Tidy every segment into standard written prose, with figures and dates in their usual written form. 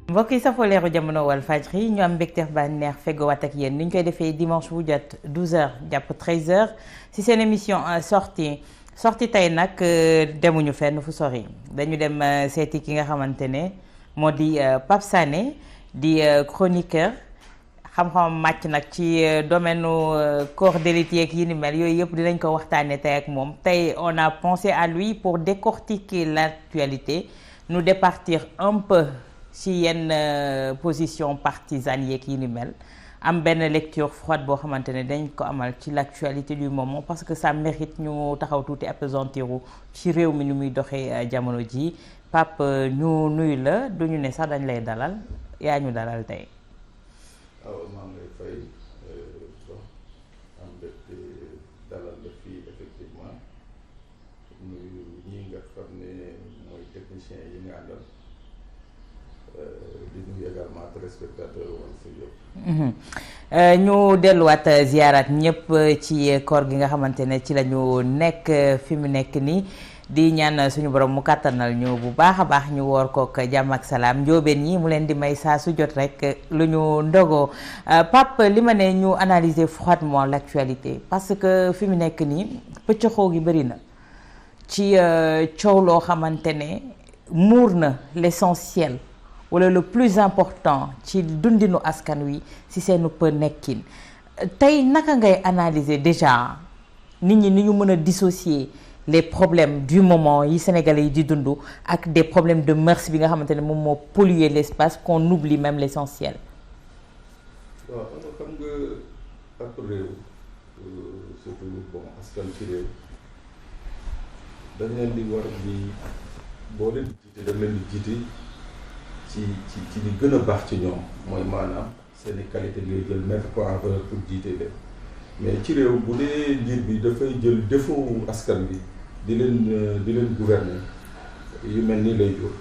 mbokk yi safoo leeru jamono Walfadjri ñu am mbégteef bànneex fegowaat ak yéen ni ñu koy defee dimanche bu jot 12h jàpp 13h ci seen émission sortie tey nag demuñu fenn fu sori dañu dem seeti ki nga xamante ne moo di Pape Sané di chroniqueur xam-xam màcc nag ci domaine corps d'élite yeeg yi ni mel yooyu yëpp dinañ ko waxtaanee tey ak moom tey on a pensé à lui pour décortiquer l'actualité nous départir un peu ci yenn position partisane yeeg yi ni mel am benn lecture froide boo xamante ne dañ ko amal ci l'actualité du moment parce que ça mérite ñu taxaw tuuti appesantiru ci réew mi ni muy doxee jamono ji Pape ñu nuyu la duñu ne sax dañ lay dalal yaa ñu dalal tey. waaw maa ngi lay fay am mbégte dalal la fii effectivement nuyu ñi nga xam ne mooy technicien yi nga àndal di nuyu également téléspectateur Walfadjri. ñu delluwaat ziyaaraat ñëpp ci koor gi nga xamante ne ci la ñu nekk fi mu nekk nii di ñaan suñu borom mu kàttanal ñu bu baax a baax ñu woor kook jàmm ak salaam njóobeen ñi mu leen di may saa su jot rek lu ñu ndogoo Pape li ma ne ñu analyser froidement l'actualité parce que fi mu nekk nii pëccëxoo gi bëri na ci coow loo xamante ne muur na l'essentiel wala le plus important ci dundinu askan wi ci seenu peu nekkin tey naka ngay analyser déjà nit ñi ni ñu mën a dissocier les problèmes du moment yi Sénégalais yi di dund ak des problèmes de mœurs bi nga xamante ne moom moo polluer l'espace qu'on oublie même l'essentiel. waaw xam nga ak réew surtout bon askan ci réew dañ leen di war di boo leen di jiite dañ leen di jiite ci li gën a baax ci ñoom mooy maanaam seeni qualité ngay jël mettre ko en valeur pour jiite leen mais ci réew bu dee njiit bi dafay jël défaut askan bi di leen gouverner yu mel ni lay jur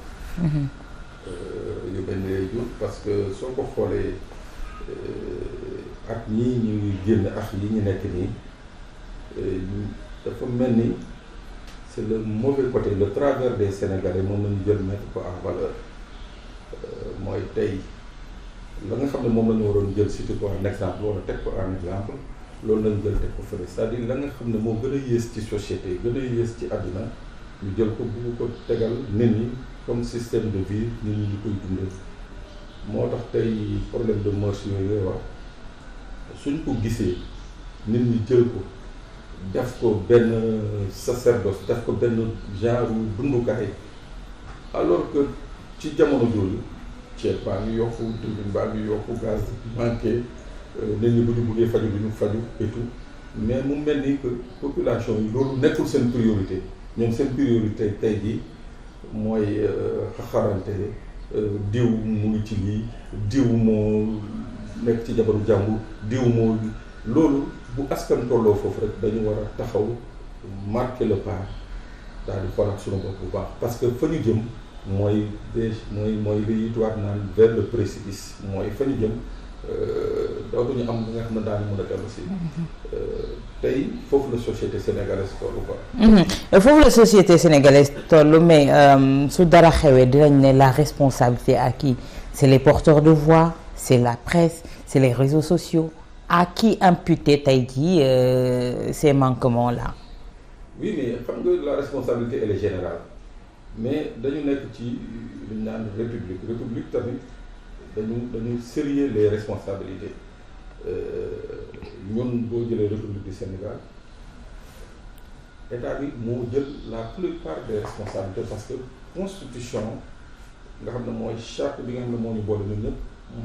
yu mel ni lay jur parce que soo ko xoolee ak ñii ñu génn ak yi ñu nekk nii dafa mel ni c'est le mauvais côté le travers des Sénégalais moom lañu jël mettre ko en valeur mooy tey la nga xam ne moom la ñu waroon jël surtout ko en exemple wala teg ko en exemple loolu lañ jël teg ko fële c'est-à-dire la nga xam ne moo gën a yées ci société gën a yées ci àdduna ñu jël ko bu ko tegal nit ñi comme système de vie nit ñi ñu koy dundee moo tax tey problème de mœurs yooyu wax suñ ko gisee nit ñi jël ko def ko benn sacerdoce def ko benn genre dundukaay alors que ci jamono jooju ceeb baa ngi yokku diwlin baa ngi yokku gaz manqué nit ñi bu ñu buggee faju du ñu faju et tout mais mu mel ni que population yi loolu nekkul seen priorité ñoom seen priorité tey jii mooy xaxarante diw mu ngi ci lii diw moo nekk ci jabaru jàmbur diw moo loolu bu askan tolloo foofu rek dañu war a taxaw marquer le pas daal di xoolaat suñu bopp bu baax parce que fa ñu jëm mooy li tubaab naan vers le précipice mooy fa ñu jëm dootuñu am li nga xam ne daal mën a dellu si tey foofu la société sénégalaise tollu quoi. foofu la société sénégalaise tollu mais su dara xewee dinañ ne la responsabilité à qui c'est les porteurs de voix c'est la presse c'est les réseaux sociaux à qui imputer tey jii ces manquements là. oui mais xam nga la responsabilité elle est générale mais dañu nekk ci li ñu naan république tamit dañu sérieux les responsabilités ñun boo jëlee république du Sénégal état bi moo jël la plupart des responsabilités parce que constitution nga xam ne mooy charte bi nga xam ne moo ñu boole ñun ñëpp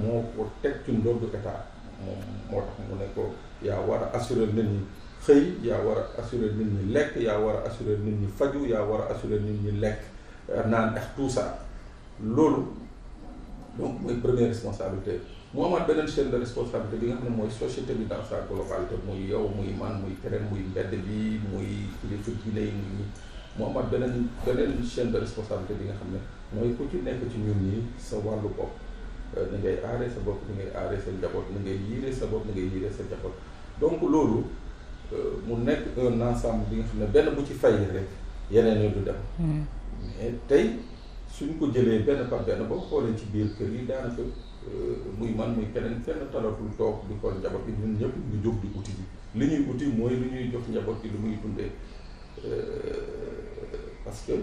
moo ko teg ci ndoddu état moom moo tax mu ne ko yaa war a assurer nit ñi xëy yaa war a assurer nit ñi lekk yaa war a assurer nit ñi faju yaa war a assurer nit ñi lekk naan ak tout ça loolu donc mooy première responsabilité mu amaat beneen chaîne de responsabilité bi nga xam ne mooy société bi dans sa globalité muy yow muy man muy keneen muy mbedd bi muy kilifa diine yi muy mu amaat beneen chaîne de responsabilité bi nga xam ne mooy ku ci nekk ci ñun ñi sa wàllu bopp ni ngay aaree sa bopp ni ngay aaree sa njaboot ni ngay yiiree sa bopp ni ngay yiiree sa njaboot donc loolu mu nekk un ensemble bi nga xam ne benn bu ci fay rek yeneen yi du dem mais tey suñ ko jëlee benn par benn boo xoolee ci biir kër yi daanaka muy man muy keneen kenn talatul toog di xool njaboot bi ñun ñëpp ñu jóg di uti ji li ñuy uti mooy li ñuy jox njaboot bi lu muy dundee parce que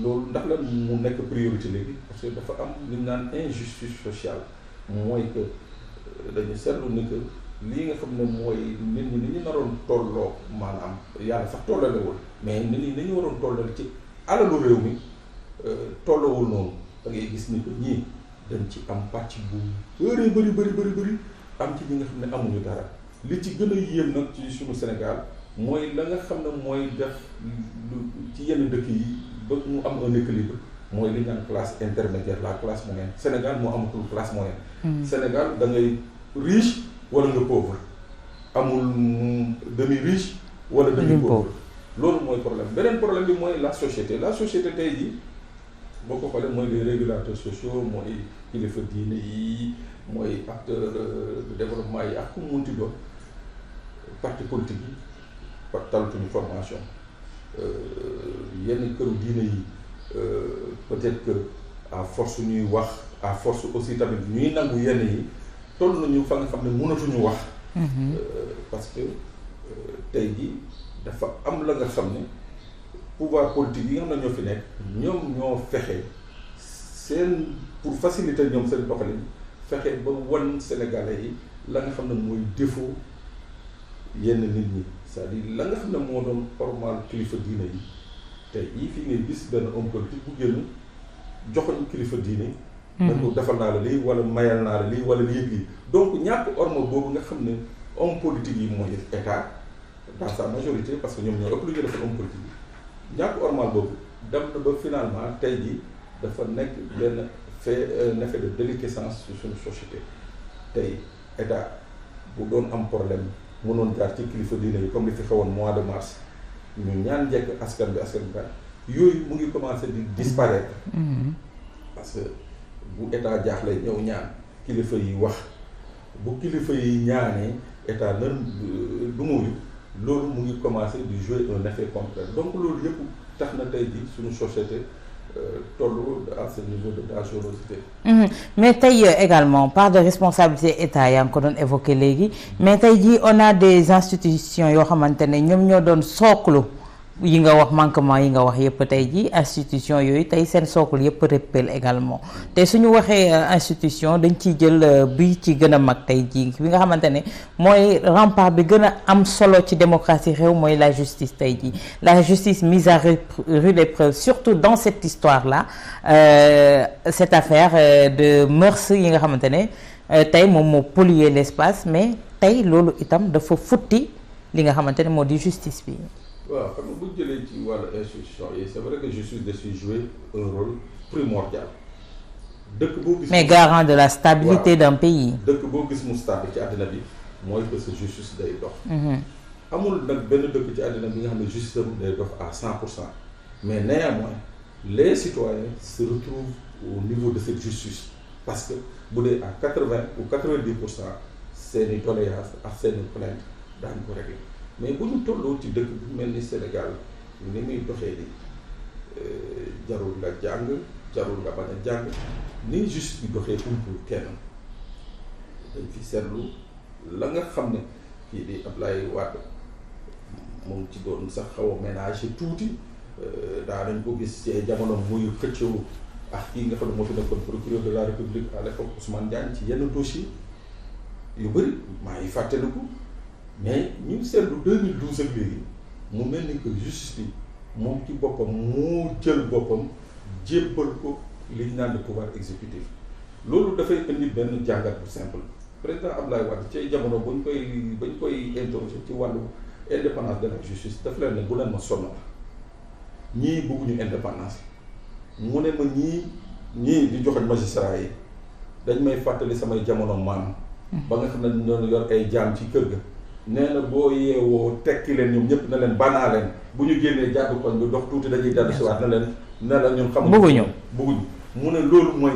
loolu ndax la mu nekk priorité léegi parce que dafa am li ñu naan injustice sociale mooy que dañu seetlu ni que lii nga xam ne mooy nit ñi ni ñu naroon tolloo maanaam yàlla sax tollalewul mais nit ñi ni ñu waroon tollal ci alalu réew mi tollawul noonu da ngay gis ni que ñii dañ ci am pàcc bu bëri am ci ñi nga xam ne amuñu dara li ci gën a yéem nag ci suñu Sénégal mooy la nga xam ne mooy def lu ci yenn dëkk yi ba mu am un équilibre mooy li ñu naan classe intermédiaire la classe moyenne Sénégal moo amatul classe moyenne. Sénégal da ngay riche wala nga pauvre amul demi riche wala demi pauvre loolu mooy problème beneen problème bi mooy la société tey jii boo ko xoolee mooy les régulateurs sociaux mooy kilifa diine yi mooy acteur de développement yi ak ku mu munti doon parti politique yi par talatuñu formation yenn këru diine yi peut-être que à force ñuy wax à force aussi tamit ñuy nangu yenn yi toll nañu fa nga xam ne mënatuñu wax parce que tey jii dafa am la nga xam ne pouvoir politique yi nga xam ne ñoo fi nekk ñoom ñoo fexe seen pour faciliter ñoom seen doxalin fexe ba wan Sénégalais yi la nga xam ne mooy défaut yenn nit ñi c'est-à-dire la nga xam ne moo doon formal kilifa diine yi tey jii fii ngay gis benn homme politique bu génn joxoñ kilifa diine dañ ko defal naa la lii wala mayal naa la lii wala lii donc ñàkk orma boobu nga xam ne homme politique yi mooy état dans sa majorité parce que ñoom ñoo ëpp lu ñu defal homme politique yi ñàkk ormal boobu dem na ba finalement tey jii dafa nekk benn fait un effet de déliquescence sur suñu société tey état bu doon am problème mënoon jaar ci kilifa diine yi comme li fi xewoon mois de mars ñu ñaan njëkk askan bi yooyu mu ngi commencé di disparaître parce que bu état jaaxle ñëw ñaan kilifa yi wax bu kilifa yi ñaanee état nan du muyu loolu mu ngi commencé di jouer un effet contraire donc loolu yëpp tax na tey jii suñu société tollu à ce niveau de dangerosité. Mais tey également part de responsabilité état yaa ngi ko doon évoqué léegi mais tey jii on a des institutions yoo xamante ne ñoom ñoo doon sooklu yi nga wax manquement yi nga wax yëpp tey jii institution yooyu tey seen sooklu yëpp rëppel également te suñu waxee institution dañ ciy jël bi ci gën a mag tey jii bi nga xamante ne mooy rempart bi gën a am solo ci démocratie réew mooy la justice tey jii la justice mise à rude épreuve surtout dans cette histoire là cette affaire de mœurs yi nga xamante ne tey moom moo polluer l'espace mais tey loolu itam dafa futti li nga xamante ne moo di justice bi. waaw xam nga bu ñu jëlee ci wàllu institution yi c'est vrai que justice da ciy jouer un rôle primordial dëkk boo gis. mais garant de la stabilité d'un pays. dëkk boo gis mu stable ci àddina bi mooy que sa justice day dox. amul nag benn dëkk ci àddina bi nga xam ne justice am day dox à 100%, mais néanmoins les citoyens se retrouvent au niveau de cette justice parce que bu dee à 80 ou 90% seeni doléances ak seeni plainte daañu ko régler. mais bu ñu tolloo ci dëkk bu mel ni Sénégal ni muy doxee ni jarul nga jàng jarul nga bañ a jàng ni justice bi doxee pour kenn dañ fi seetlu la nga xam ne kii di Ablaye Wade moom ci doon sax xaw a ménager tuuti daa nañ ko gis ci jamono muy xëccoo ak kii nga xam ne moo fi nekkoon procureur de la République à l'époque Ousmane Diagne ci yenn dossier yu bëri maa ngi fàttaliku. mais ñu seetlu 2012 ak léegi mu mel ni que justice bi moom ci boppam moo jël boppam jébbal ko li ñu naan le pouvoir exécutif loolu dafay indi benn jàngat bu simple président Abdoulaye Wade ci jamono bañ koy interroger ci wàllu indépendance de la justice daf leen ne bu leen ma sonal ñii bëgguñu indépendance mu ne ma ñii di joxoñ magistrat yi dañ may fàttali samay jamono maam ba nga xam ne ñoo yor ay jaam ci kër ga. nee na boo yeewoo tekki leen ñoom ñëpp na leen banaa leen bu ñu génnee jàddu koñ bi dox tuuti dañuy dellu si waat na leen ne la ñun xamuñu bëgguñu mu ne loolu mooy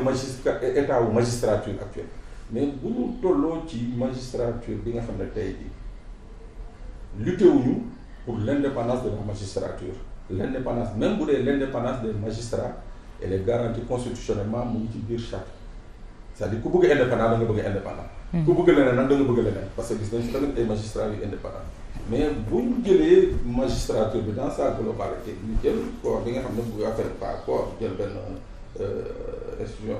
état wu magistrature actuelle mais bu ñu tolloo ci magistrature bi nga xam ne tey jii lutté wuñu pour l'indépendance de la magistrature l'indépendance même bu dee l'indépendance des magistrats elle est garantie constitutionnellement mu ngi ci biir charte c'est-à-dire ku bëgg indépendant da nga bëgg indépendant. ku bëgg leneen nag da nga bëgg leneen parce que gis nañ fi tamit ay magistrats yu indépendant mais bu ñu jëlee magistrature bi dans sa globalité ñu jël corps bi nga xam ne bu affaire pas corps jël benn institution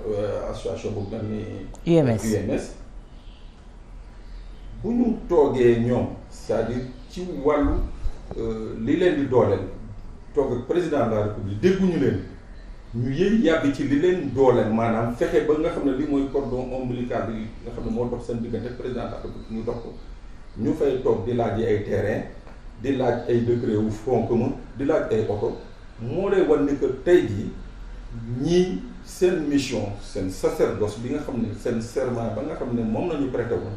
association bu mel ni UMS bu ñu toogee ñoom c'est-à-dire ci wàllu li leen di dooleel toog ak président de la république dégguñu leen ñu yëy yàbbi ci li leen dooleel maanaam fexe ba nga xam ne li mooy cordon ombilical bi nga xam ne moo dox seen diggante président de la république ñu dox ko ñu fay toog di laaj ay terrain di laaj ay décret wu front commun di laaj ay oto moo lay wan ni que tey jii ñii seen mission seen sacerdoce bi nga xam ne seen serment ba nga xam ne moom nañu prêté woon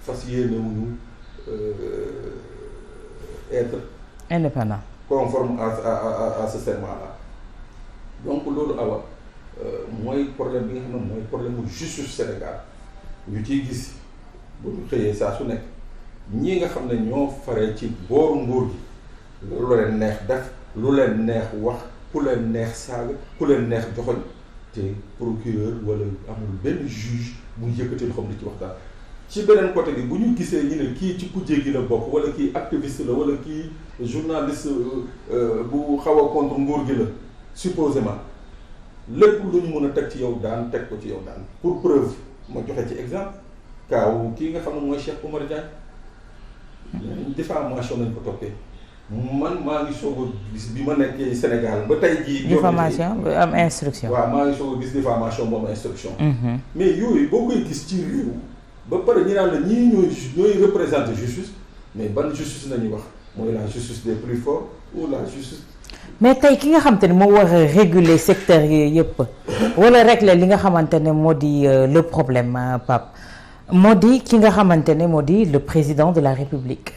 fas yéene wuñu être indépendant conforme à ce serment-là donc loolu awa mooy problème bi nga xam ne mooy problème mu justice Sénégal ñu ciy gis bu ñu xëyee saa su nekk ñii nga xam ne ñoo faree ci booru nguur gi lu leen neex def lu leen neex wax ku leen neex saaga ku leen neex joxoñ te procureur wala amul benn juge bu yëkkati loo xam ne ci waxtaan ci beneen côté bi bu ñu gisee ñu ne kii ci kujje gi la bokk wala kii activiste la wala kii journaliste bu xaw a contre nguur gi la supposément lépp lu ñu mën a teg ci yow daan teg ko ci yow daan pour preuve ma joxe ci exemple kaaw kii nga xam ne mooy Cheikh Oumar Diagne diffamation nañ ko toppee man maa ngi soog a gis bi ma nekkee Sénégal ba tey jii. diffamation bu am instruction. waaw maa ngi soog a gis diffamation bu am instruction. mais yooyu boo koy gis ci réew ba pare ñu naan la ñii ñooy représenter justice mais ban justice nañuy wax mooy la justice des plus forts ou la justice. mais tey ki nga xamante ne moo war a réguler secteur yi yëpp wala régler li nga xamante ne moo di le problème Pape moo di ki nga xamante ne moo di le président de la République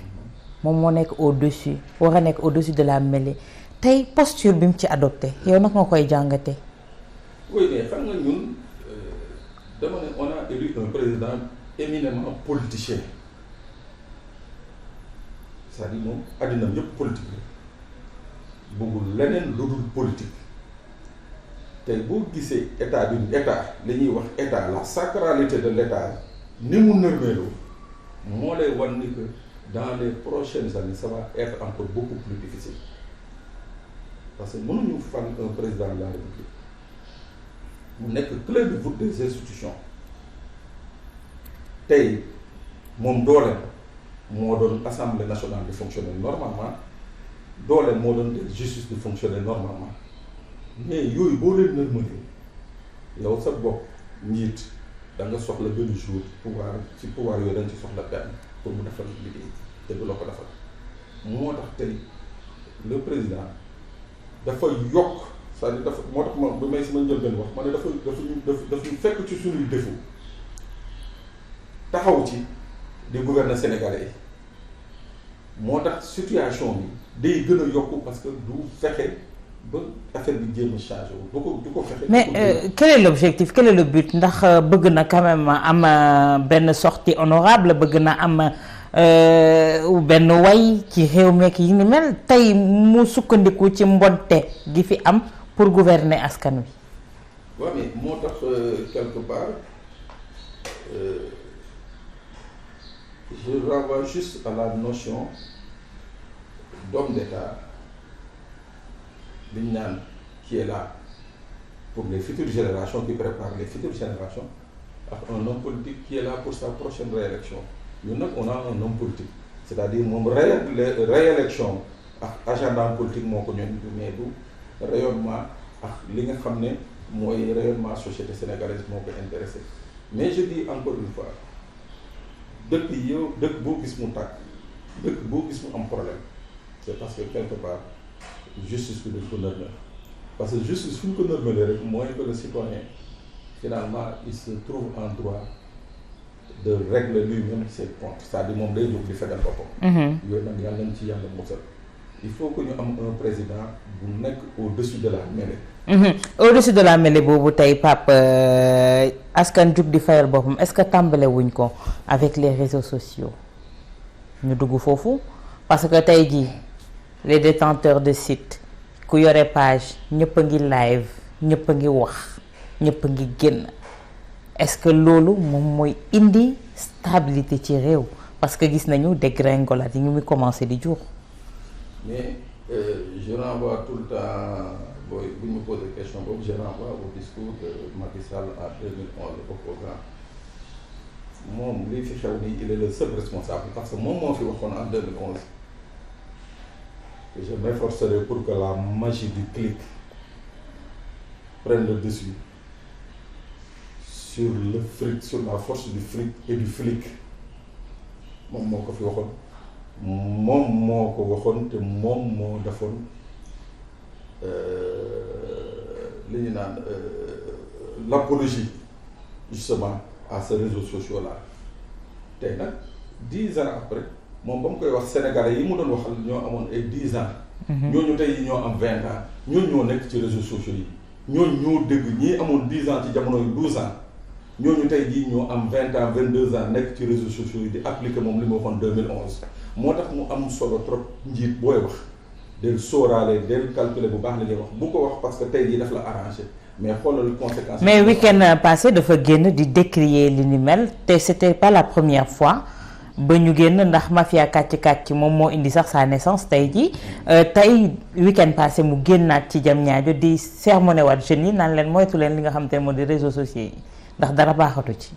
moom moo nekk au-dessus war a nekk au-dessus de la mêlée tey posture bi mu ci adopté yow nag nga koy jàngatee. oui mais xam nga ñun dama ne on a élu un président éminemment politicien c'est-à-dire moom addinam yëpp politique la bëggul leneen lu dul politique tey boo gisee état li ñuy wax état la sacralité de l'état ni mu nërmeeloo moo lay wan ni que dans les prochaines années ça va être encore beaucoup plus difficile parce que mënuñu fal un président de la République mu nekk clé de voûte des institutions tey moom dooleem moo doon assemblée nationale di fonctionner normalement dooleem moo doon justice di fonctionner normalement mais yooyu boo leen nërmalee yow sa bopp njiit da nga soxla benn jour pouvoir yooyu dañ ci soxla benn pour mu defal liggéey te du la ko defal moo tax tey le président dafa yokk c'est-à-dire dafa moo tax ma ba may si ma njël benn wax ma ne dafa ñu fekk ci suñuy défaut taxaw ci di gouverner sénégalais yi moo tax situation bi day gën a yokku parce que du fexe ba affaire bi jéem a changé wu du ko fexe. mais quel est l'objectif quel est le but ndax bëgg na quand même am benn sortie honorable bëgg na am benn way ci réew meek yi ni mel tey mu sukkandiku ci mbonte gi fi am pour gouverner askan wi. waaw mais moo tax quelque part je renvoie juste à la notion d'homme d'État bi ñu naan qui est là pour les futures générations qui prépare les futures générations ak un homme politique qui est là pour sa prochaine réélection ñun nag on a un homme politique c'est-à-dire moom réélection ak agenda politique moo ko ñoom mais du rayonnement ak li nga xam ne mooy rayonnement société sénégalaise moo ko intéressé mais je dis encore une fois dëkk boo gis mu tàkk dëkk boo gis mu am problème c'est parce que quelque part justice bi dañ ko nërmeel parce que justice fu ñu ko nërmelee rek mooy que le citoyen finalement il se trouve en droit de régler lui-même ses comptes c'est-à-dire moom day jóg di fegal boppam. yooyu nag yàlla nañ ci yàlla musal il faut que ñu am un président bu nekk au-dessus de la mêlée. au-dessus de la mêlée boobu tey Pape askan jug di fayal boppam est-ce que tàmbale wuñ ko avec les réseaux sociaux ñu dugg foofu parce que tey jii les détenteurs de sites ku yore page ñëpp a ngi live ñëpp a ngi wax ñëpp a ngi génn est-ce que loolu moom mooy indi stabilité ci réew parce que gis nañu dégringolade yi ñu muy commencé di jur. mais je renvoie tout le temps booy bu ñu ma posé question boobu je renvoie au discours de Macky Sall en 2011 opposant moom lii fi xew nii il est le seul responsable parce que moom moo fi waxoon en 2011 que je m'efforcerai pour que la magie du clic prenne le dessus sur le fric, sur la force du fric et du flic moom moo ko fi waxoon moom moo ko waxoon te moom moo defoon li ñu naan l'apologie justement à ces réseaux sociaux là tey nag 10 ans après moom ba mu koy wax sénégalais yi mu doon waxal ñoo amoon ay 10 ans. ñooñu tey ñoo am 20 ans ñooñu ñoo nekk ci réseaux sociaux yi ñooñu ñoo dégg ñii amoon 10 ans ci jamono yu 12 ans ñooñu tey jii ñoo am 20 ans 22 ans nekk ci réseaux sociaux yi di appliquer moom li ma waxoon 2011 moo tax mu am solo trop njiit booy wax del sóoraale del calculer bu baax li ngay wax bu ko wax parce que tey jii daf la arrangé mais xoolal conséquences. mais week-end passé dafa génn di décrier li ni mel te c'était pas la première fois ba ñu génn ndax mafia kàcc moom moo indi sax sa naissance tey jii tey week-end passé mu génnaat ci Diamniadio di sermoné waat jeunes yi naan leen moytu leen li nga xam te moo di réseaux sociaux yi ndax dara baaxatu ci.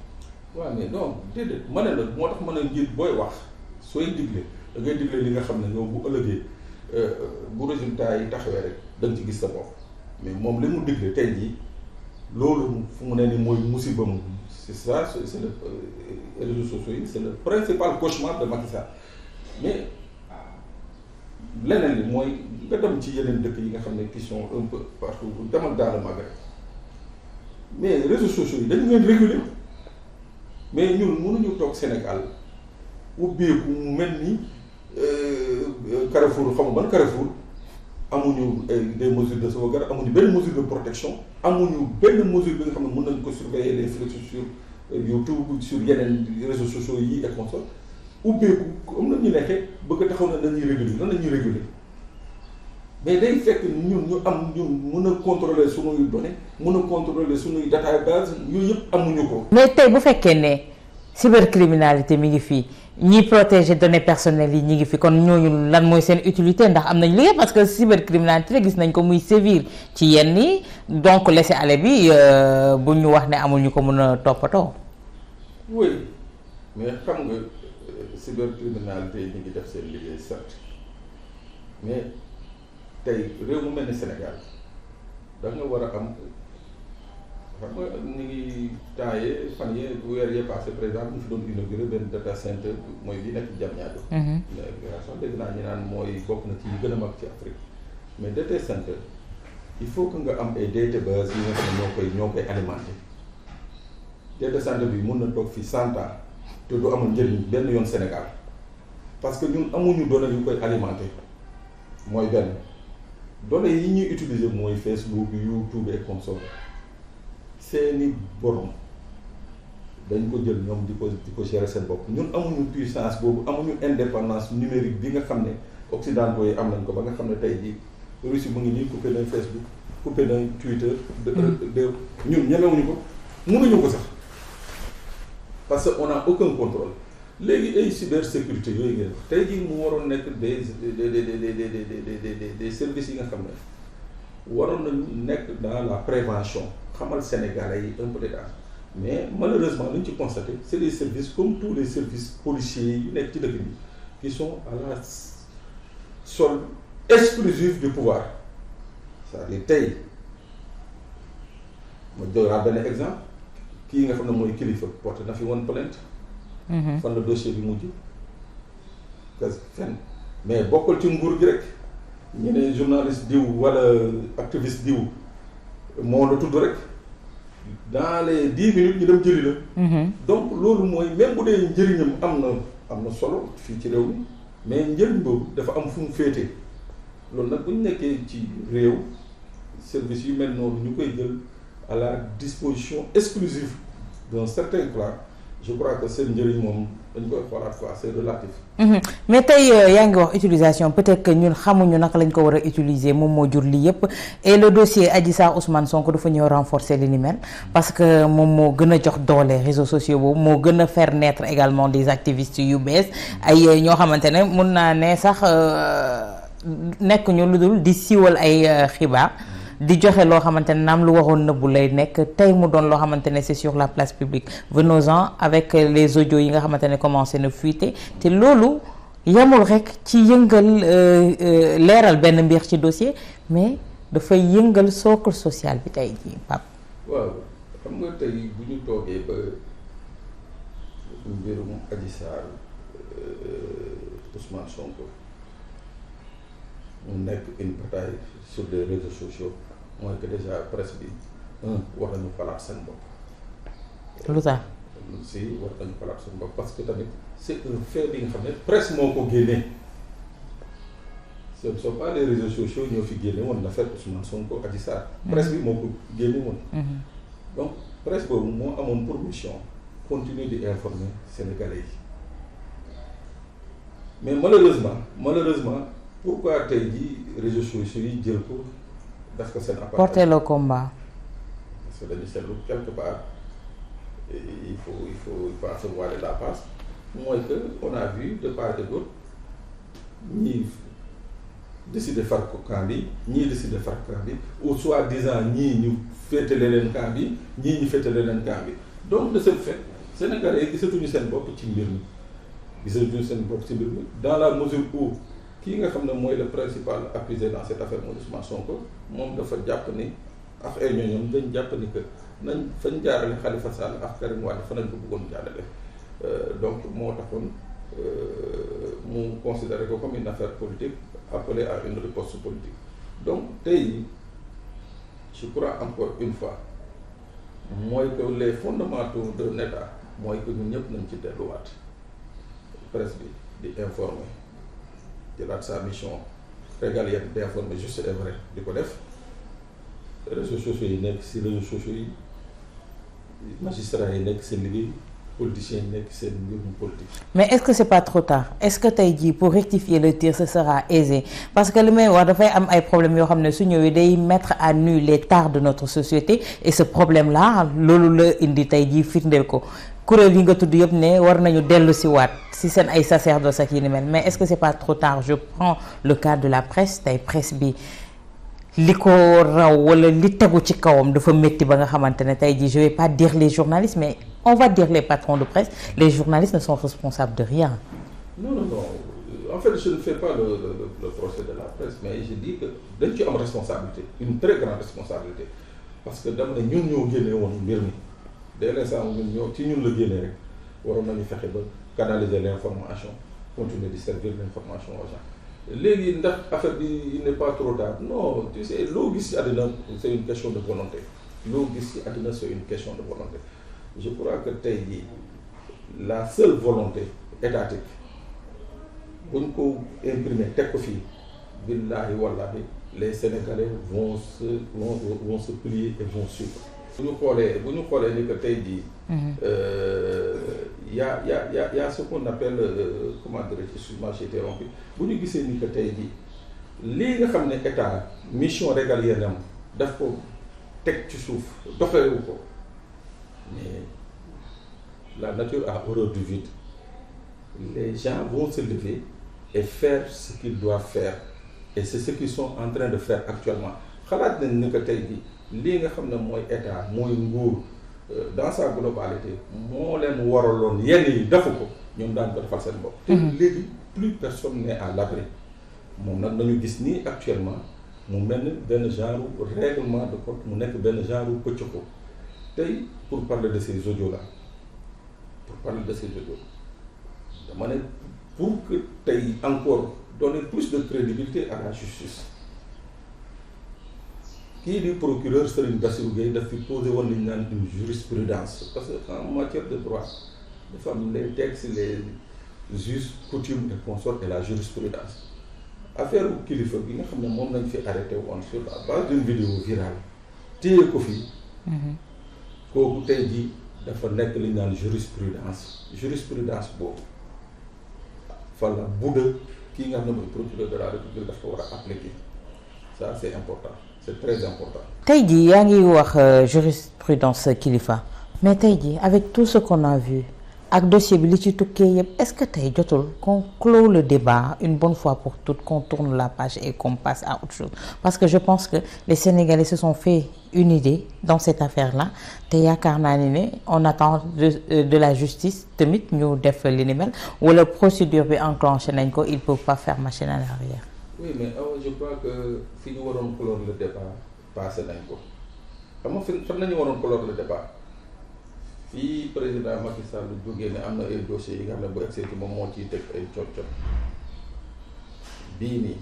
waaw mais non déedéet ma ne la moo tax ma ne njiit booy wax sooy digle da ngay digle li nga xam ne yow bu ëllëgee bu résultat yi taxawee rek da nga ci gis sa bopp mais moom li mu digle tey jii loolu fu mu ne ni mooy musibam c'est ça c'est le réseaux sociaux yi c'est le principal cauchemar de Macky Sall mais leneen li mooy nga dem ci yeneen dëkk yi nga xam ne qui sont un peu partout demal dans le Maghreb mais réseaux sociaux yi dañu leen réguler mais ñun mënuñu toog Sénégal ubbeeku mu mel ni Carrefour xam nga ban Carrefour amuñu des mesures de sauvegarde amuñu benn mesure de protection amuñu benn mesure bi nga xam ne mën nañu ko surveiller les flux sur YouTube sur yeneen réseaux sociaux yi et consorts ubbeeku comme na ñu nekkee bëgg a taxaw na nañuy réguler nan nañuy réguler mais day fekk ñun ñu am ñun mën a contrôler suñuy données mën a contrôler suñuy database yooyu yëpp amuñu ko. mais tey bu fekkee ne cybercriminalité mi ngi fii ñiy protéger données personnelles yi ñi ngi fi kon ñooñu lan mooy seen utilité ndax am nañ liggéey parce que cybercriminalité gis nañ ko muy sévir ci yenn yi donc laisser aller bi bu ñu wax ne amul ñu ko mën a toppatoo. oui mais xam nga cybercriminalité yi ñu ngi def seen liggéey certes mais tey réew mu mel ni Sénégal da nga war a am xam nga ñu ngi temps yee fan yee weer yee passé par exemple ñu fi doon inauguré benn data center mooy bi nekk Diamniadio. sax dégg naa ñu naan mooy bokk na ci yi gën a mag ci Afrique mais data center il faut que nga am ay database yi nga xam ne ñoo koy alimenté data center bi mun na toog fi 100 ans te du amul njëriñ benn yoon Sénégal parce que ñun amuñu données yu koy alimenté mooy benn données yi ñuy utiliser mooy Facebook YouTube et consorts seeni borom dañ ko jël ñoom di ko gérer seen bopp ñun amuñu puissance boobu amuñu indépendance numérique bi nga xam ne occidentaux yi am nañ ko ba nga xam ne tey jii Russie mu ngi nii coupé nañ Facebook coupé nañ Twitter. ñun ñemewuñu ko mënuñu ko sax parce que on a aucun contrôle léegi ay cybersécurité yooyu ngeen tey jii mu waroon nekk des services yi nga xam ne waroon nañu nekk dans la prévention xamal Sénégalais yi un peu d'état mais malheureusement li ñu ci constaté c'est des services comme tous les services policiers yu nekk ci dëkk bi qui sont à la solde exclusive du pouvoir c'est-à-dire tey ma joxaat benn exemple kii nga xam ne mooy kilifa porté na fi woon plainte. fan la dossier bi mujj parce que fenn mais bokkul ci nguur gi rek ñu ne journaliste diw wala activiste diw moo la tudd rek dans les 10 minutes ñu dem jëli la. donc loolu mooy même bu dee njëriñam am na solo fii ci réew mi mais njëriñ boobu dafa am fu mu féete loolu nag bu ñu nekkee ci réew service yu mel noonu ñu koy jël à la disposition exclusive d'un certain clan je crois que seen njëriñ moom dañ koy xoolaat quoi c'est relatif. mais tey yaa ngi wax utilisation peut-être que ñun xamuñu naka lañ ko war a utiliser moom moo jur lii yëpp et le dossier Adji Sarr Ousmane Sonko dafa ñëw renforcer li ni mel parce que moom moo gën a jox doole réseaux sociaux boobu moo gën a faire naître également des activistes yu bees ay ñoo xamante ne mun naa ne sax nekk ñu lu dul di siiwal ay xibaar. di joxe loo xamante ne naam lu waroon nëbbu lay nekk tey mu doon loo xamante ne c'est sur la place publique venons-en avec les audios yi nga xamante ne commencé na fuiter te loolu yemul rek ci yëngal leeral benn mbir ci dossier mais dafay yëngal socle social bi tey jii Pape. waaw xam nga tey bu ñu toogee ba mbirum Adji Sarr Ousmane Sonko mu nekk une bataille sur les réseaux sociaux mooy que déjà presse bi war nañu xalaat seen bopp. lu tax. si war nañu xalaat seen bopp parce que tamit c'est un fait bi nga xam ne presse moo ko génnee ce ne sont pas les réseaux sociaux ñoo fi génne woon l'affaire Ousmane Sonko Adji Sarr. presse bi moo ko génne woon. donc presse boobu moo amoon pour mission continuer di informer Sénégalais yi mais malheureusement pourquoi tey jii réseaux sociaux yi jël ko def ko seen appareil. porter le combat. parce que dañu seetlu quelque part il faut se voiler la face mooy que on a vu de part et d'autre ñii décider far ko camp bi ñii décider far camp bi ou soi-disant ñii ñu féetale leen camp bi ñii ñu féetale leen camp bi donc de ce fait Sénégalais yi gisatuñu seen bopp ci mbir mi dans la mesure où kii nga xam ne mooy le principal accusé dans cette affaire mooy Ousmane Sonko moom dafa jàpp ni ak ay ñooñam dañ jàpp ni que nañ fañ jaarale Khalifa Sall ak Karim Wade fa nañ ko bëggoon jaarale donc moo taxoon mu considéré ko comme une affaire politique appelée à une riposte politique donc tey je crois encore une fois mooy que les fondamentaux d'un État mooy que ñun ñëpp nañ ci delluwaat presse bi di informer jëlaat sa mission régalienne d'informer juste et vrai di ko def réseaux sociaux yi nekk si réseaux sociaux yi magistrats yi nekk seen liggéey politiciens yi nekk seen mbirum politique. mais est-ce que c'est pas trop tard est-ce que tey jii pour rectifier le tir ce sera aisé parce que li may wax dafay am ay problèmes yoo xam ne su ñëwee day mettre à nu les tares de notre société et ce problème là loolu la indi tey jii firndeel ko kuréel yi nga tudd yëpp ne war nañu dellu si waat si seen ay sacerdoce ak yi ni mel mais est-ce que c'est pas trop tard je prends le cas de la presse tey presse bi li ko raw wala li tegu ci kawam dafa métti ba nga xamante ne tey jii je vais pas dire les journalistes mais on va dire les patrons de presse les journalistes ne sont responsables de rien. non en fait je ne fais pas le procès de la presse mais je dis que dañ ci am responsabilité une très grande responsabilité parce que dama ne ñun ñoo génne woon mbir mi dès l'instant ñun ci ñun la génne rek waroon nañu fexe ba canaliser l'information continuer di servir l'information aux gens léegi ndax affaire bi il n'est pas trop tard non tu sais loo gis ci àddina c'est une question de volonté loo gis ci àddina c'est une question de volonté je crois que tey jii la seule volonté étatique buñ ko imprimer teg ko fii billahi wallahi les Sénégalais vont se plier et vont suivre. bu ñu xoolee ni que tey jii. y a ce qu'on appelle comment dirais-je, excuse-moi j'ai été rompu bu ñu gisee ni que tey jii lii nga xam ne état mission régalienne am daf ko teg ci suuf doxewu ko mais la nature a horreur du vide les gens vont se lever et faire ce qu'ils doivent faire et c'est ce qu'ils sont en train de faire actuellement xalaat nañ ni que tey jii lii nga xam ne mooy état mooy nguur dans sa globalité moo leen waraloon yenn yi defu ko ñoom daan ko defal seen bopp. te léegi plus personne n'est à l'abri moom nag nañu gis nii actuellement mu mel ni benn genre règlement de compte mu nekk benn genre pëccëxoo tey pour parler de ces audios là dama ne pour que tey encore donner plus de crédibilité à la justice. kii di procureur Serigne Bassirou Gueye daf fi posé woon li ñu naan une jurisprudence parce que en matière de droit dafa am les textes les us, coutumes et consorts et la jurisprudence affaire kilifa bi nga xam ne moom nañ fi arrêté woon sur la base d'une vidéo virale téye ko fii kooku tey jii dafa nekk li ñu naan jurisprudence boobu fa la Bouddha kii nga xam ne mooy procureur de la République dafa war a appliquer ça c'est important c'est très important. tey jii yaa ngi wax jurisprudence kilifa mais tey jii avec tout ce qu'on a vu ak dossier bi li ci tukkee yëpp est-ce que tey jotul qu'on clôt le débat une bonne fois pour toutes, qu'on tourne la page et qu'on passe à autre chose, parce que je pense que les Sénégalais se sont fait une idée dans cette affaire-là te yaakaar naa ne on attend de la justice tamit ñu def li ni mel wala procédure bi enclenché nañ ko, ils peuvent pas faire machine à l'arrière. Oui, mais je crois que fi ñu waroon clore le débat passé nañ ko xam nga fan nañu waroon clore le débat fii président Macky Sall jógee ne am na ay dossiers yi nga xam ne bu egsee ci moom moo ciy teg ay coot-coot bii nii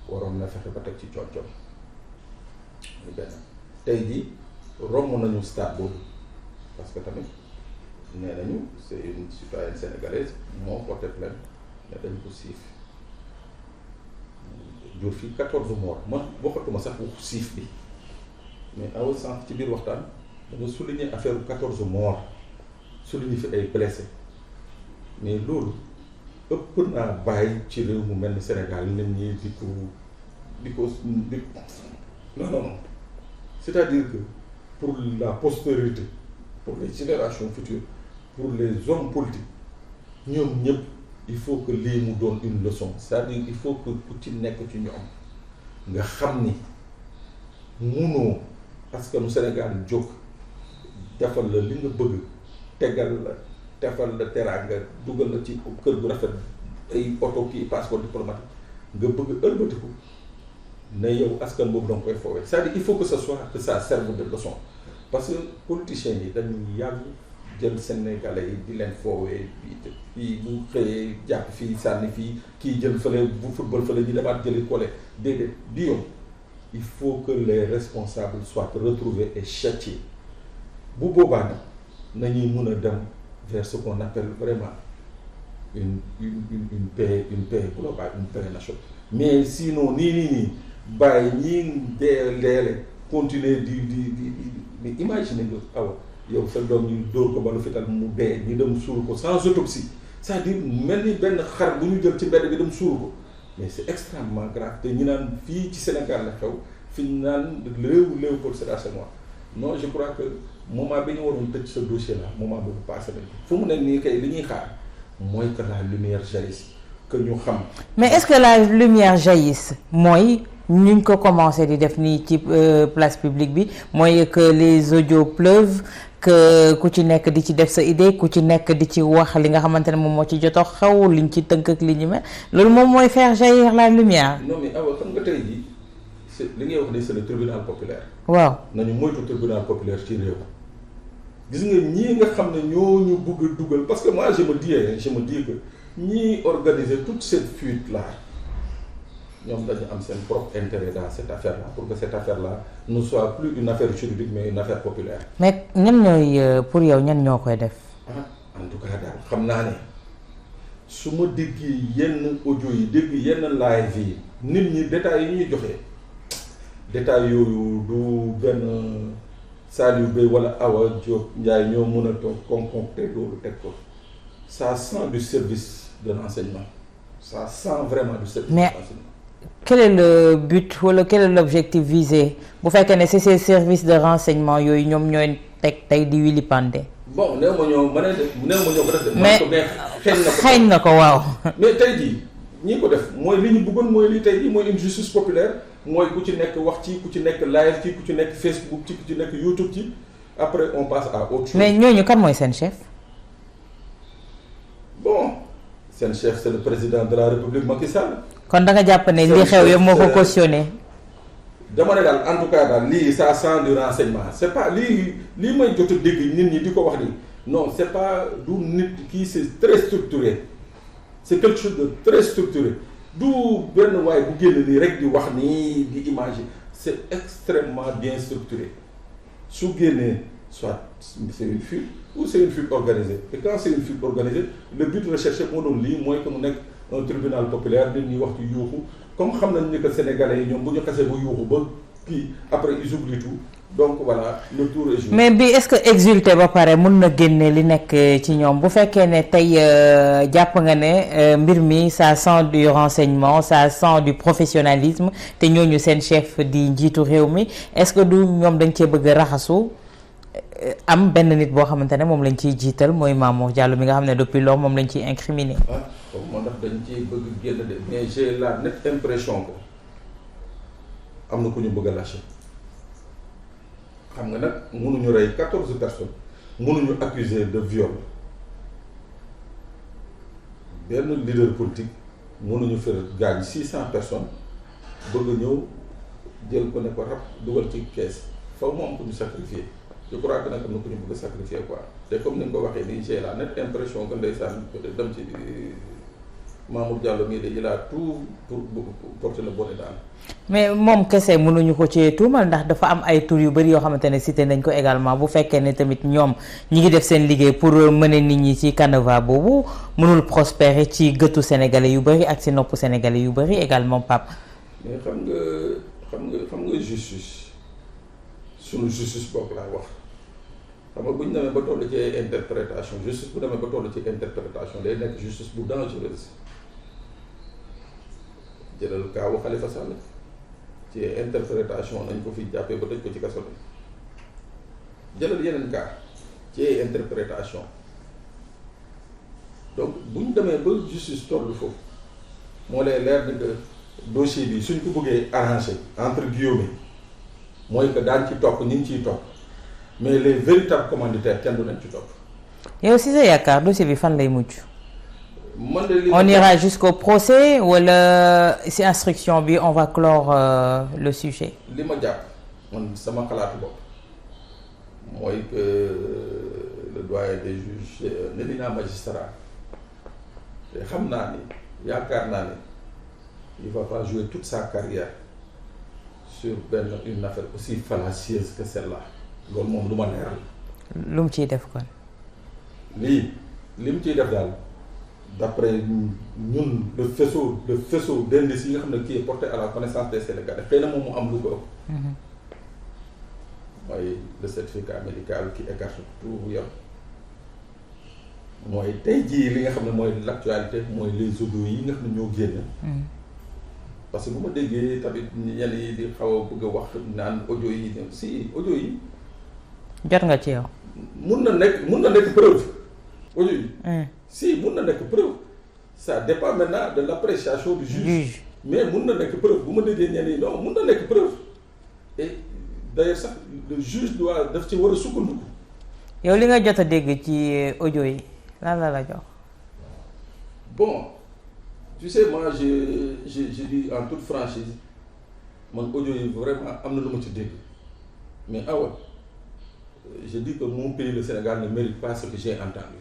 waroon na fexe ba teg ci coot-coot muy benn tey jii romb nañu stade boobu parce que tamit nee nañu c'est une citoyenne sénégalaise moo porté plainte ne dañ ko siif jur fii 14 morts man waxatuma sax waxu siif bi mais awa sànq ci biir waxtaan danga souligner affaire 14 morts souligner fi ay blessés mais loolu ëpp naa bàyyi ci réew mu mel ni Sénégal nit ñi di ko non c'est-à-dire que pour la postérité, pour les générations futures, pour les hommes politiques ñoom ñëpp il faut que lii mu doon une leçon, c'est-à-dire il faut que ku ci nekk ci ñoom nga xam ni munoo parce que nu Sénégal jóg defal la li nga bëgg tegal la defal la teraanga dugal la ci kër gu rafet ay oto kii passeport diplomatique nga bëgg ëlbatiku ne yow askan boobu danga koy foowee c'est-à-dire il faut que ce soit que ça serve de leçon parce que politiciens yi dañuy yàgg jël Sénégalais yi di leen foowee fii bu xëyee jàpp fii sànni fii kii jël fële bu football fële ñu demaat jëli collé déedéet di yow il faut que les responsables soient retrouvés et châtiés bu boobaa nag nañuy mën a dem vers ce qu'on appelle vraiment une paix globale, une paix nationale. Mais sinon nii bàyyi ñii deele continuer mais imaginez nga awa yow sa doom ñu dóor ko balu fital mu dee ñu dem suul ko sans autopsie, c'est-à-dire mel ni benn xar bu ñu jël ci mbedd bi dem suul ko, mais c'est extrêmement grave te ñu naan fii ci Sénégal la xew fi ñu naan réewu Léopold Sédar Senghor. Non, je crois que moment bi ñu waroon tëj ce dossier là moment boobu passé nañ ko fu mu nekk nii kay li ñuy xaar mooy que la lumière jaillisse, que ñu xam. Mais est-ce que la lumière jaillisse mooy ñu ko commencé di def nii ci place publique bi mooy que les audios pleuvent, que ku ci nekk di ci def sa idée, ku ci nekk di ci wax li nga xamante ne moom moo ci jot a xew liñ ci tënk ak li ñu mel loolu moom mooy faire jaillir la lumière. Non mais awa xam nga tey jii c'est li ngay wax ni c'est le tribunal populaire. waaw nañu moytu tribunal populaire ci réew gis nga ñii nga xam ne ñoo ñu bëgg a dugal parce que moi je me dis que ñii organiser toute cette fuite là ñoom dañu am seen propre intérêt dans cette affaire là pour que cette affaire là ne soit plus une affaire juridique mais une affaire populaire. mais ñan ñooy pour yow ñan ñoo koy def. En tout cas daal xam naa ne su ma déggee yenn audio yi dégg yenn live yi nit ñi détails yi ñuy joxe. détail yooyu du benn Saliou Bey wala Awa Diop Ndiaye ñoo mën a toog concocter loolu teg ko ça sent du service de renseignement, ça sent vraiment du service de renseignement. Quel est le but wala quel est l'objectif visé bu fekkee ne c'est ces services de renseignement yooyu ñoom ñooy teg tey di wili pande. Bon néew ma ñoo ko def. mais xeeñ na ko waaw. mais tey jii ñi ko def mooy li ñu bëggoon mooy li tey jii mooy une justice populaire. mooy ku ci nekk wax ci ku ci nekk live ci ku ci nekk Facebook ci ku ci nekk YouTube ci après on passe à autre chose. mais ñooñu kan mooy seen chef. Bon seen chef c'est le président de la République Macky Sall. kon da nga jàpp ne li xew yëpp moo ko cautionné. dama ne daal en tout cas daal lii ça sent du renseignement c'est pas lii may jot a dégg nit ñi di ko wax ni non c'est pas du nit kii c'est très structuré c'est quelque chose de très structuré. du benn waay bu génn nii rek di wax nii di image c'est extrêmement bien structuré su génnee soit c'est une fuite ou c'est une fuite organisée et quand c'est une fuite organisée le but recherché moo doon lii mooy que mu nekk un tribunal populaire nit ñi wax ci yuuxu comme xam nañ ni que sénégalais yi ñoom bu ñu xasee ba yuuxu ba kii après ils oublient tout donc voilà le tour est joué. mais bi est-ce que exulté ba pare mun na génne li nekk ci ñoom bu fekkee ne tey jàpp nga ne mbir mi ça sent du renseignement ça sent du professionnalisme te ñooñu seen chef di njiitu réew mi est-ce que du ñoom dañ cee bëgg a raxasu am benn nit boo xamante ne moom lañ ciy jiital mooy Mamour Diallo mi nga xam ne depuis lors moom lañ ciy incriminer. ah comme moo tax dañ ciy bëgg génn de mais j'ai la nette impression que am na ku ñu bëgg a lâcher. xam nga nag mënuñu rey 14 personnes mënuñu accuser de viol benn leader politique mënuñu faire gaañ 600 personnes bëgg a ñëw jël ko ne ko rab dugal ci kees faw mu am ku ñu sacrifier je crois que nag am na ku ñu bëgg a sacrifier quoi te comme ni nga ko waxee nii j'ai la nette impression que ndeysaan peut-être dem ci Mamour Diallo mii de il a tout pour porter le bonnet daal. mais moom kese mënuñu ko ci tuumal ndax dafa am ay tur yu bëri yoo xamante ne cité nañ ko également bu fekkee ne tamit ñoom ñi ngi def seen liggéey pour mener nit ñi ci canevas boobu mënul prospérer ci gëtu sénégalais yu bëri ak ci nopp sénégalais yu bëri également Pape. mais xam nga justice sunu justice boobu laa wax xam nga bu ñu demee ba toll ci interprétation justice bu demee ba toll ci interprétation day nekk justice bu dangereuse. jëlal kaawu Khalifa Sall ci interprétation nañ ko fi jàppee ba tëj ko ci kaso bi jëlal yeneen cas ci interprétation donc bu ñu demee ba justice toll foofu moo lay leer ni que dossier bi suñ ko bëggee arrangé entre guillemets mooy que daan ci topp ñu ngi ciy topp mais les véritables commanditaires kenn du nañ ci topp. yow si sa yaakaar dossier bi fan lay mujj. man de on ira jusqu'au procès wala si instruction bi on va clore le sujet. li ma jàpp man sama xalaatu bopp mooy que le doyen des juges l'éminent magistrat te xam naa ni yaakaar naa ni il va pas jouer toute sa carrière sur une affaire aussi fallacieuse que celle-là loolu moom lu ma leeral. lu mu ciy def kon. li mu ciy def daal. d'après ñun le faisceau d'indices yi nga xam ne qui est porté à la connaissance des Sénégalais xëy na moom mu am lu ko ëpp. mooy le certificat médical qui écarte tout yëpp mooy tey jii li nga xam ne mooy l'actualité mooy les audios yi nga xam ne ñoo génn. parce que bu ma déggee tamit ñenn yi di xaw a bëgg a wax naan audio yi si audio yi. jot nga ci yow. mun na nekk preuve audio yi. si mun na nekk preuve ça dépend maintenant de l'appréciation du juge. mais mun na nekk preuve bu ma déggee ñenn yi non mun na nekk preuve et d'ailleurs sax le juge doit daf ci war a sukkandiku. yow li nga jot a dégg ci audio yi lan la jox. bon tu sais moi je dis en toute franchise man audio yi vraiment am na lu ma ci dégg mais awa je dis que mon pays le Sénégal ne mérite pas ce que j'ai entendu.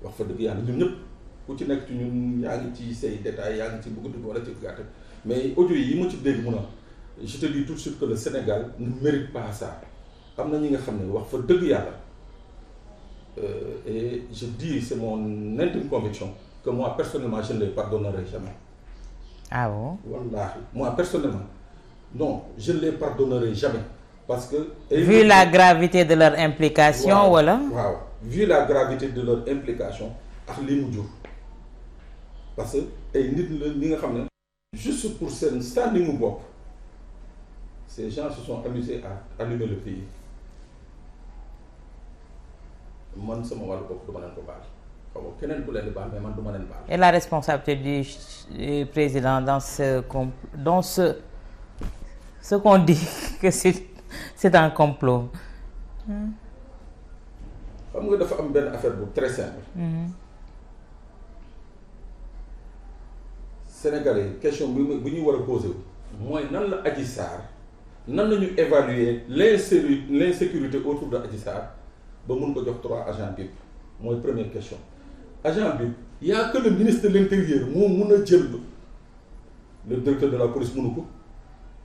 wax fa dëgg yàlla ñun ñëpp ku ci nekk ci ñun yaa ngi ci say détails yaa ngi ci bëgg dugg wala ci gàtt mais audio yi ma ci dégg mun a je te dis tout de suite que le Sénégal ne mérite pas ça am na ñi nga xam ne wax fa dëgg yàlla et je dis c'est mon intime conviction que moi personnellement je ne les pardonnerai jamais. ah bon. wallaahi moi personnellement non je ne les pardonnerai jamais parce que. vu la gravité de leur implication. wala waaw. vu la gravité de leur implication ak li mu jur parce que ay nit la ñi nga xam ne juste pour seen standing mu bopp ces gens se sont amusés à allumer le pays man sama wàllu bopp du ma leen ko baal xaw ma keneen ku leen di baal mais man du ma leen baal. et la responsabilité du président dans ce qu'on dit que c'est un complot. xam nga dafa am benn affaire bu très simple. Sénégalais question bu ñuy war a poser mooy nan la Adji Sarr nan la ñu évaluer l'insécurité autour de Adji Sarr ba mun ko jox 3 agents BIP mooy première question. agent BIP y a que le ministre de l'intérieur moo mun a jël le directeur de la police munu ko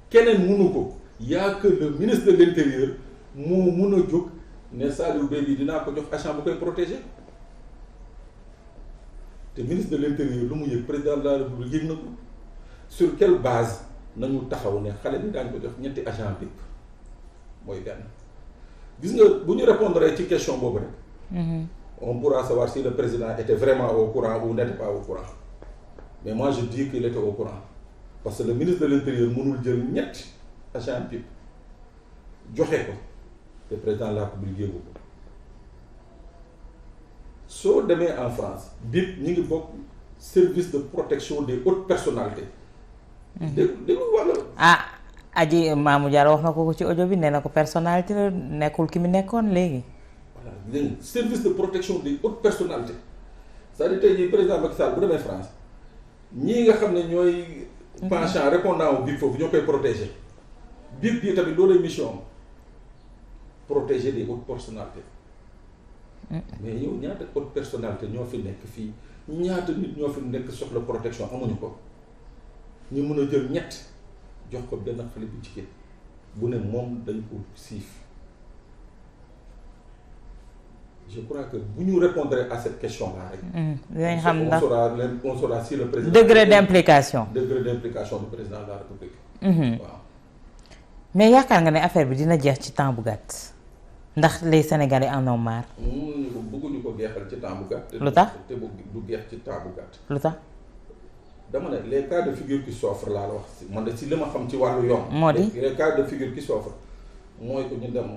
keneen munu ko y a que le ministre de l'intérieur moo mun a jóg. ne Saliou Bey bi dinaa ko jox agent bu koy protéger te ministre de l'intérieur lu mu yëg président de la république yëg na ko sur quelle base nañu taxaw ne xale bi daañu ko jox ñetti agent BIP mooy benn. gis nga bu ñu répondre ci question boobu rek. On pourra savoir si le président était vraiment au courant ou n'était pas au courant. Mais moi je dis qu'il était au courant. Parce que le ministre de l'Intérieur mënul jël ñetti agent BIP joxe ko te président de la République yëgu ko. Soo demee en France BIP ñi ngi bokk service de protection des hautes personnalités. dégg wala. ah Adji Mamou Diarra wax na ko ci audio bi nee na ko personnalité la nekkul ki mu nekkoon léegi. voilà léegi service de protection des hautes personnalités c'est-à-dire tey jii président Macky Sall bu demee France ñii nga xam ne ñooy. penchant répondant au BIP foofu ñoo koy protéger BIP bi tamit loolu mission am protéger des hautes personnalités. mais yow ñaata haute personnalité ñoo fi nekk fii ñaata nit ñoo fi nekk soxla protection amuñu ko ñu mën a jël ñett jox ko benn xale bu jigéen bu ne moom dañ ko siif. Je crois que bu ñu répondre à cette question là rek. dinañ xam ndax on saura si le président. degré d'implication du président de la République. waaw. mais yaakaar nga ne affaire bi dina jeex ci temps bu gàtt ndax les Sénégalais en ont marre. bëgguñu ko jeexal ci temps bu gàtt. lu tax te du jeex ci temps bu gàtt. lu tax. dama ne les cas de figure qui s'offrent laa la wax si man de si li ma xam ci wàllu yoon. moo di les cas de figure qui s'offrent mooy que ñu dem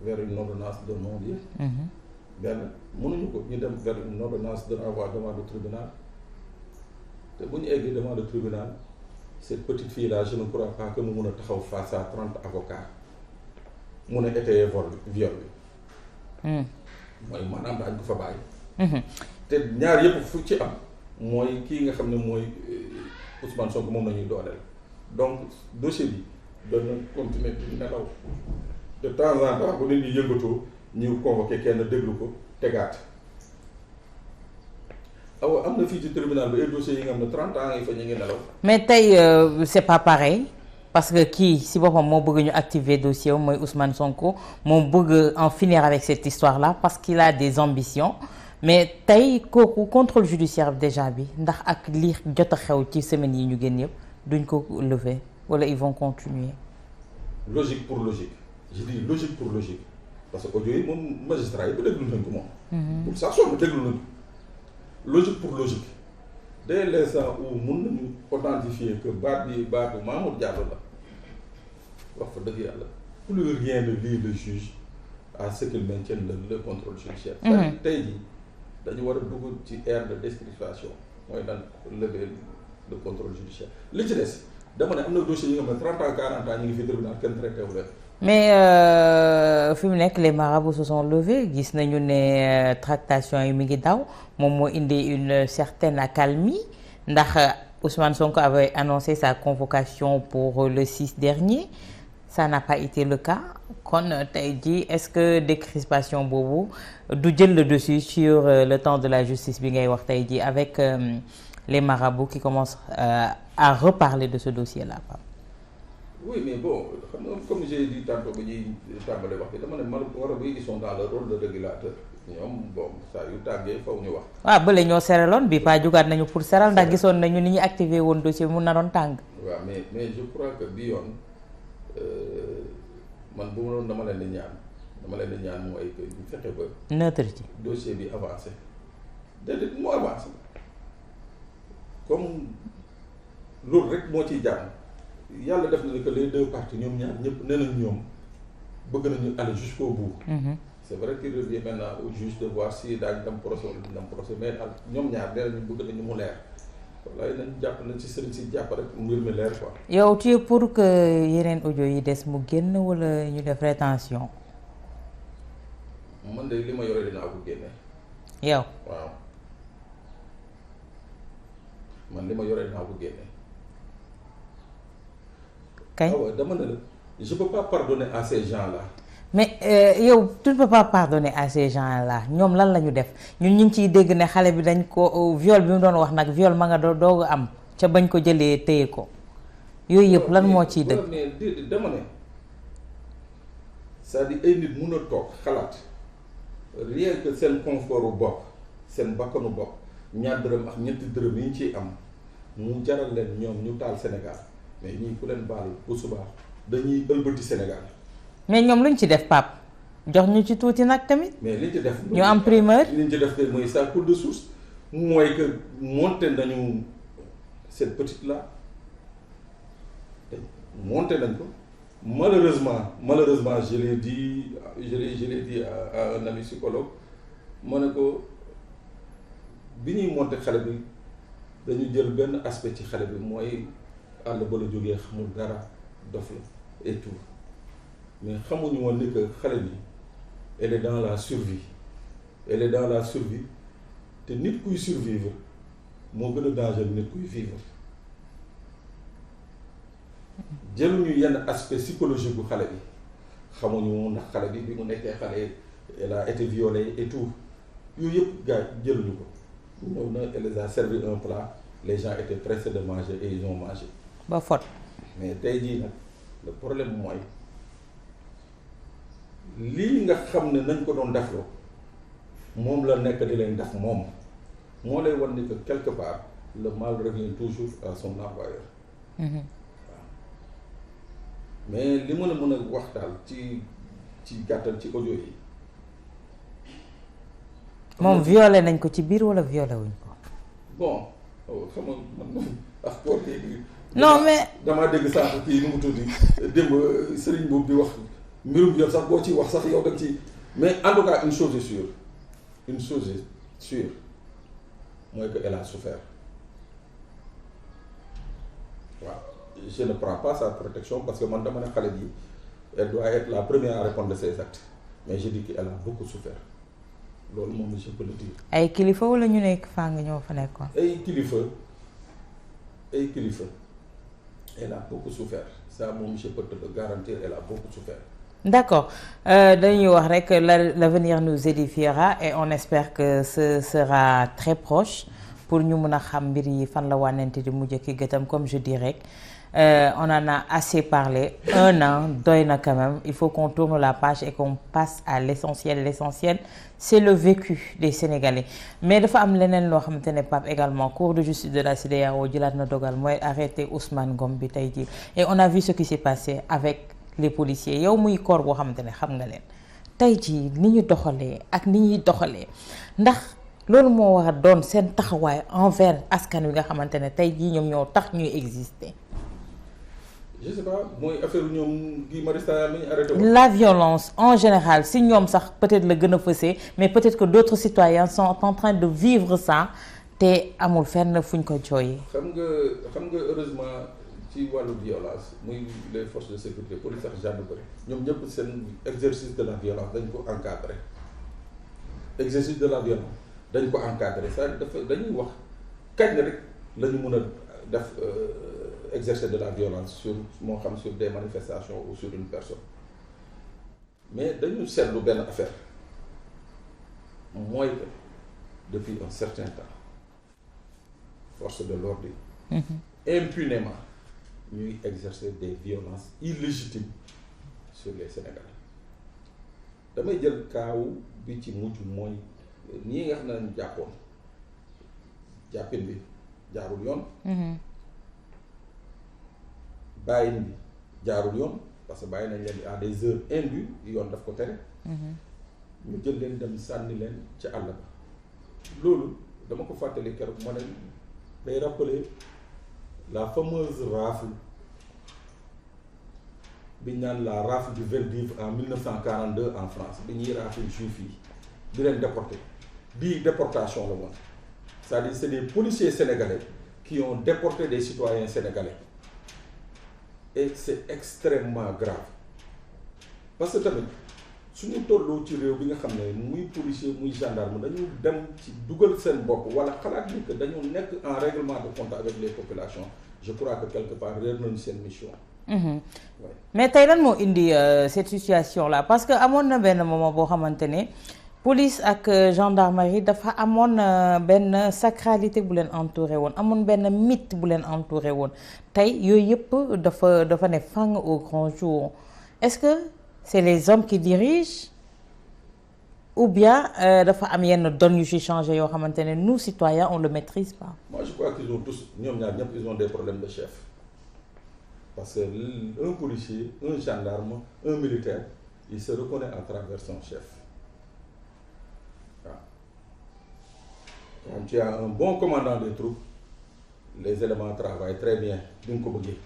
vers une ordonnance de non-lieu. benn mënuñu ko ñu dem vers une ordonnance de renvoi devant le tribunal te bu ñu eggee devant le tribunal cette petite fille là je ne crois pas que mu mun a taxaw face à 30 avocats mun a étayer viol bi. mooy maanaam daañu ko fa bàyyi. te ñaar yëpp fu ci am mooy kii nga xam ne mooy Ousmane Sonko moom la ñuy dooleel donc dossier bi doon na continuer di nelaw de temps en temps bu nit ñi yëngatoo. ñu convoqué kenn déglu ko tegaat awa am na fii ci tribunal bi ay dossiers yi nga xam ne 30 ans ngi fa ñu ngi nelaw. mais tey c'est pas pareil parce que kii si boppam moo bëgg ñu activer dossier mooy Ousmane Sonko moo bëgg en finir avec cette histoire là parce qu'il a des ambitions mais tey kooku contrôle judiciaire déjà bi ndax ak li jot a xew ci semaines yi ñu génn yëpp duñ ko lever wala ils vont continuer. logique pour logique je dis logique pour logique. parce que audio yi moom magistrat yi ba déglu nañ ko moom. pour ça sonn déglu nañ ko logique pour logique dès l'instant où mun nañu authentifier que baat bi baatu Mamour Diallo la wax fa dëgg yàlla plus rien ne lie le juge à ce qu'il maintienne le contrôle judiciaire. c'est-à-dire tey jii dañu war a dugg ci ère de description mooy daan lever le contrôle judiciaire li ci des dama ne am na dossier yi nga xam ne 30 ans 40 ans ñu ngi fi tribunal kenn traité wu leen. mais fi mu nekk les marabouts se sont levés gis nañu ne tractation yi mi ngi daw moom moo indi une certaine accalmie ndax Ousmane Sonko avait annoncé sa convocation pour le 6 dernier ça n'a pas été le cas kon tey jii est-ce que décrispation boobu du jël le dessus sur le temps de la justice bi ngay wax tey jii avec les marabouts qui commencent à reparler de ce dossier-là. Oui, mais bon, comme j'ai dit tantôt, dama ne marabout yi ils sont dans le rôle de régulateur. ñoom bon saa yu tàggee faw ñu wax. waaw bële ñoo seraloon bi pas jugaat nañu pour seral ndax gisoon nañu ni ñu activé woon dossier bi mun na doon tàng. waaw mais je crois que bi yoon man bu ma doon dama leen di ñaan mooy que ñu fexe ba. neutre ci dossier bi avancé déedéet mu avancé comme loolu rek moo ciy jàmm. yàlla def na que les deux parties ñoom ñaar ñëpp nee nañ ñoom bëgg nañu aller jusqu'au bout. C'est vrai qu'il revient maintenant au juge de voir si daañu dem procès wala duñu dem procès mais daal ñoom ñaar nee nañu bëgg nañu mu leer walaay nañ jàpp nañ ci sëriñ si jàpp rek mbir mi leer quoi. yow tu es pour que yeneen audio yi des mu génn wala ñu def rétention. man de li ma yore dinaa ko génne. yow waaw man li ma yore dinaa ko génne. kañ dama ne la je peux pas pardonner à ces gens-là. mais yow tu ne peux pas pardonner à ces gens-là ñoom lan la ñu def ñun ñu ngi ciy dégg ne xale bi dañ ko viol bi mu doon wax nag viol ma nga doog am ca bañ ko jëlee téye ko yooyu yëpp lan moo ciy dëgg. mais dama ne c'est-à-dire ay nit mun a toog xalaat rien que seen confort u bopp seen bakkanu bopp ñaar dërëm ak ñetti dërëm yi ñu ciy am mu jaral leen ñoom ñu taal Sénégal mais ñii ku leen baal bu subaa dañuy ëlbati Sénégal. mais ñoom luñ ci def Pape jox ñu ci tuuti nag tamit. mais liñ ci def. ñu am primeur. liñ ci def mooy ça coule de source mooy que monté nañu cette petite là monté nañ ko malheureusement je l'ai dit à un ami psychologue ma ne ko bi ñuy monté xale bi dañu jël benn aspect ci xale bi mooy àll ba la jógee xamul dara dof la et tout mais xamuñu woon ni que xale bi elle est dans la survie te nit kuy survivre moo gën a danger nit kuy vivre jëluñu yenn aspect psychologique bu xale bi xamuñu ndax xale bi mu nekkee xale elle a été violée et tout yooyu yëpp gars jëluñu ko ñëw na elle les a servi un plat les gens étaient pressés de manger et ils ont mangé. ba fot. mais tey jii nag le problème mooy lii nga xam ne nañ ko doon defloo moom la nekk di leen def moom moo lay wan ni que quelque part le mal revient toujours à son employeur. waaw mais li ma la mën a wax daal ci gàttal ci audio yi. moom violé nañ ko ci biir wala violé wuñ ko. bon xam nga man ak kóor gi. non mais damaa dégg sànq kii nu mu tuddi démb Serigne boobu di wax mbirum yoon sax boo ciy wax sax yow da nga ci mais en tout cas une chose est sûre mooy que elle a souffert waaw je ne prends pas sa protection parce que man dama ne xale bi elle doit être la première à répondre de ses actes mais je dis qu'elle a beaucoup souffert loolu moom je peux le dire. ay kilifa wala ñu nekk fàng ñoo fa nekkoon. ay kilifa elle a beaucoup souffert ça moom je peux te le garantir elle a beaucoup souffert. D'accord dañuy wax rek l'avenir nous édifiera et on espère que ce sera très proche pour ñu mën a xam mbir yi fan la wànnente di mujj ki gëtam comme je dis rek on en a assez parlé 1 an doy na quand même il faut qu'on tourne la page et qu'on passe à l'essentiel c'est le vécu des Sénégalais mais dafa am leneen loo xamante ne Pape également Cour de justice de la CEDEAO jëlaat na dogal mooy arrêté Ousmane Ngom bi tey jii et on a vu ce qui s'est passé avec les policiers yow muy corps boo xamante ne xam nga leen tey jii ni ñu doxalee ak ni ñuy doxalee ndax loolu moo war a doon seen taxawaay envers askan wi nga xamante ne tey jii ñoom ñoo tax ñuy exister. je sais pas mooy affaire ñoom Guy Marius Sagna mi ñu arrêté woon. la violence en général si ñoom sax peut-être la gën a fësee mais peut-être que d'autres citoyens sont en train de vivre ça te amul fenn fuñ ko jooyee. xam nga heureusement ci wàllu violence muy les forces de sécurité police ak gendarmerie ñoom ñëpp seen exercice de la violence dañ ko encadré exercice de la violence dañ ko encadré ça dafa dañuy wax kañ rek la ñu mën a def. Exercer de la violence sur moo xam sur des manifestations ou sur une personne mais dañu seetlu benn affaire mooy que depuis un certain temps force de l'ordre impunément ñuy exercer des violences illégitimes sur les Sénégalais damay jël kaawu bi ci mujj mooy ñii nga xam ne nañu jàppin bi jaarul yoon bàyyin bi jaarul yoon parce que bàyyi nañ leen à des heures indues yoon daf ko tere ñu jël leen dem sànni leen ci àll ba loolu dama ko fàttali keroog ma ne day rappeler la fameuse rafle bi ñu naan la rafle du Veldiv en 1942 en France bi ñuy rafle juif yi di leen déporté bii déportation la woon c'est-à-dire c'est des policiers sénégalais qui ont déporté des citoyens sénégalais et c'est extrêmement grave parce que tamit suñu tolloo ci réew bi nga xam ne muy policier muy gendarme dañu dem ci dugal seen bopp wala xalaat ni que dañu nekk en règlement de compte avec les populations je crois que quelque part réer nañu seen mission. Ouais. mais tey lan moo indi cette situation là parce que amoon na benn moment boo xamante ne police ak gendarmerie dafa amoon benn sacralité bu leen entouré woon amoon benn mythe bu leen entouré woon tey yooyu yëpp dafa ne fang au grand jour est-ce que c'est les hommes qui dirigent ou bien dafa am yenn données yu ci changé yoo xamante ne nous citoyens on le maîtrise pas. moi je crois qu'ils ont tous ñoom ñaar ñëpp ils ont des problèmes de chef parce que un policier, un gendarme, un militaire, il se reconnaît à travers son chef. Waaw. Quand tu as un bon commandant des troupes, les éléments travaillent très bien di nga ko bëggee.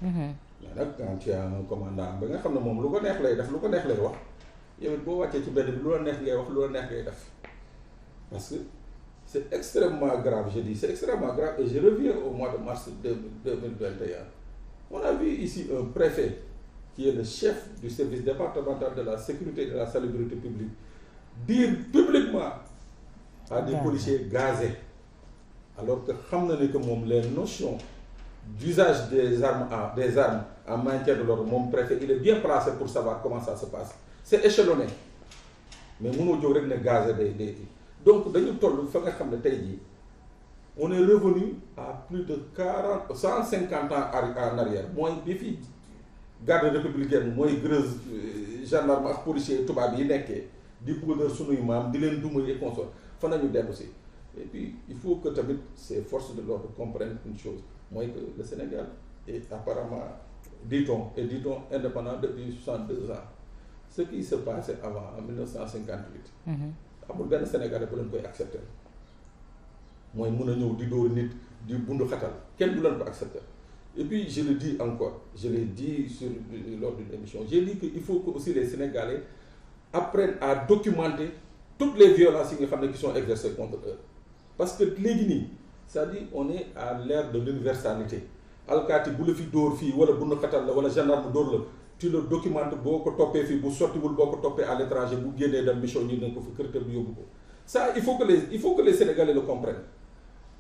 mais nag quand tu as un commandant ba nga xam ne moom lu ko neex lay def lu ko neex lay wax yow it boo wàccee ci benn bi lu la neex ngay wax lu la neex ngay def parce que c'est extrêmement grave, je dis c'est extrêmement grave, et je reviens au mois de mars 2021. On a vu ici un préfet qui est le chef du service départemental de la sécurité et de la salubrité publique dire publiquement à des policiers gazés, alors que xam na ne que moom les notions d'usage des armes en maintien de l'ordre, moom préfet il est bien placé pour savoir comment ça se passe. C'est échelonné mais mënoo jóg rek ne gazé day donc dañu toll fa nga xam ne tey jii on est revenu à plus de 150 ans en arrière mooy bi fi garde républicaine mooy greuze gendarme ak policier tubaab yi nekkee di puudar sunuy maam di leen duma et consort fa nañu dellu si. Et puis il faut que tamit ces forces de l'ordre comprennent une chose mooy que le Sénégal est apparemment dit-on indépendant depuis 62 ans. Ce qui se passait avant en 1958. amul benn Sénégalais bu leen koy accepter mooy mun a ñëw di dóor nit di bundu xatal kenn du leen ko accepter. Et puis je le dis encore, je l'ai dit lors d'une émission, j'ai dit qu'il faut que aussi les Sénégalais apprennent à documenter toutes les violences yi nga xam ne qui sont exercées contre eux. Parce que léegi nii c'est-à-dire on est à l'ère de l'universalité. alkaati bu la fi dóor fii wala bundu xatal la wala gendarme dóor la tu le documentes boo ko toppee fii bu sottiwul boo ko toppee à l'étranger bu génnee dem mission ñu ne ko fi kër bu yóbbu ko. Ça il faut que les Sénégalais le comprennent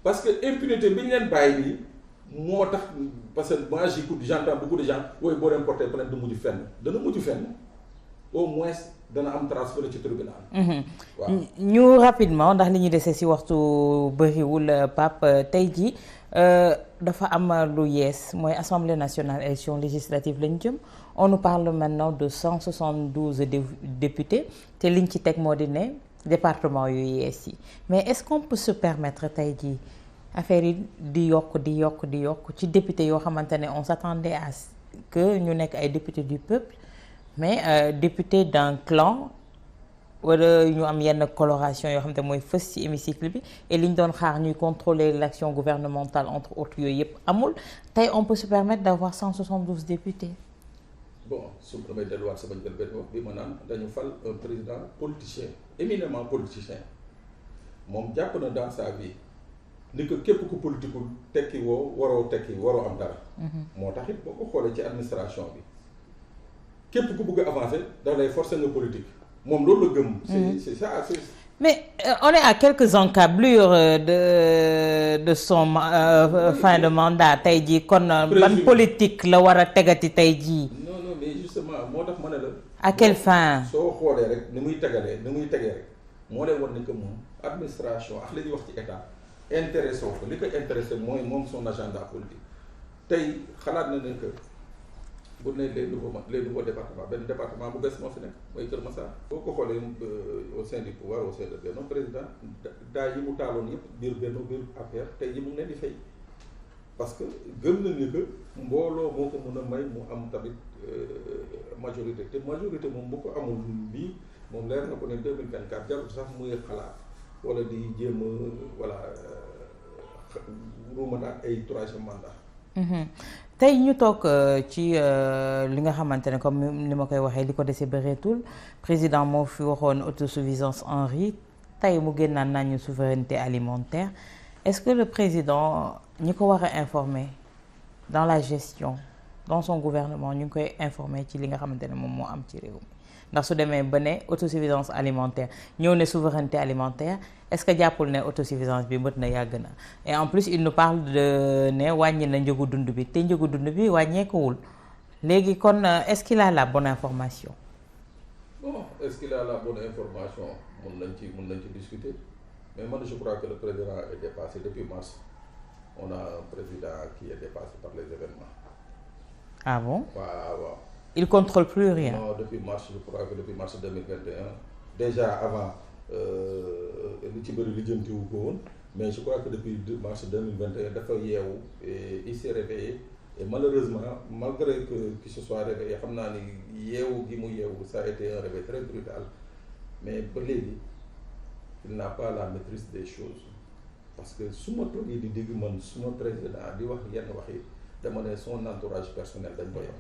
parce que impunité bi ñu leen bàyyi nii moo tax parce que moi j'entends beaucoup de gens wooy boo leen porté plainte du mujj fenn dana mujj fenn au moins dana am transfert ci tribunal. waaw ñu rapidement ndax li ñu dese ci waxtu bëriwul Pape tey jii dafa am lu yees mooy assemblée nationale élection législative lañ jëm on nous parle maintenant de 172 députés te liñ ci teg moo di ne département yu yees yi mais est-ce qu'on peut se permettre tey jii affaire yi di yokk ci député yoo xamante ne on s'attendait à que ñu nekk ay députés du peuple mais député d'un clan wala ñu am yenn coloration yoo xam te mooy fës ci hémicycle bi et li ñu doon xaar ñuy contrôler l'action gouvernementale entre autres yooyu yëpp amul tey on peut se permettre d'avoir 172 députés. Bon su damay delluwaat sama njëlbeen wax bi ma naan dañu fal un président politicien éminemment politicien moom jàpp na dans sa vie ni que képp ku politique tekki waroo am dara. moo tax it boo ko xoolee ci administration bi képp ku bëgg a avancer da lay forcer nga politique. moom loolu la gëm. c'est ça. Mais on est à quelques encablures de son fin de mandat tey jii kon ban politique la war a tegati tey jii. non mais justement moo tax ma ne la. à quelle fin. soo xoolee rek ni muy tegee rek moo lay war ne que moom administration ak la ñuy wax ci état intéressé ko li ko intéressé mooy moom son agenda politique tey xalaat na ne que. bu ne les nouveaux départements benn département bu bees moo fi nekk mooy Kër Massar boo ko xoolee au sein du pouvoir au sein de Benno président daa yi mu taaloon yëpp biir Benno biir affaire tey yi mu ngi leen di fay parce que gëm na ni que mbooloo moo ko mën a may mu am tamit majorité te majorité moom bu ko amul bii moom leer na ko ne 2024 jarul sax muy xalaat wala di jéem a voilà ruumanaat ay troisième mandat. tey ñu toog ci li nga xamante ne comme ni ma koy waxee li ko dese bëreetul président moo fi waxoon autosuffisance en riz tey mu génnaan nañu souveraineté alimentaire est-ce que le président ñi ko war a informer dans la gestion dans son gouvernement ñu ngi koy informer ci li nga xamante ne moom moo am ci réew mi ndax su demee ba ne autosuffisance alimentaire ñëw ne souveraineté alimentaire est-ce que jàppul ne autosuffisance bi mët na yàgg na et en plus il nous parle de ne wàññi na njëgu dund bi te njëgu dund bi wàññeekuwul léegi kon est-ce qu'il a la bonne information. Bon est-ce qu'il a la bonne information mën nañ ci discuter mais man je crois que le président est dépassé depuis mars on a un président qui est dépassé par les événements. Ah bon? waaw. Il contrôle plus rien. Non, depuis mars, je crois que depuis mars 2021. Déjà avant, li ci bëri lijjanti wu ko woon mais je crois que depuis mars 2021 dafa yeewu et il s'est réveillé et malheureusement malgré que qu'il se soit réveillé xam naa ni yeewu gi mu yeewu ça a été un réveil très brutal mais ba léegi il n'a pas la maîtrise des choses parce que su ma toogee di dégg man suma président di wax yenn wax yi dama ne son entourage personnel dañ ko yem.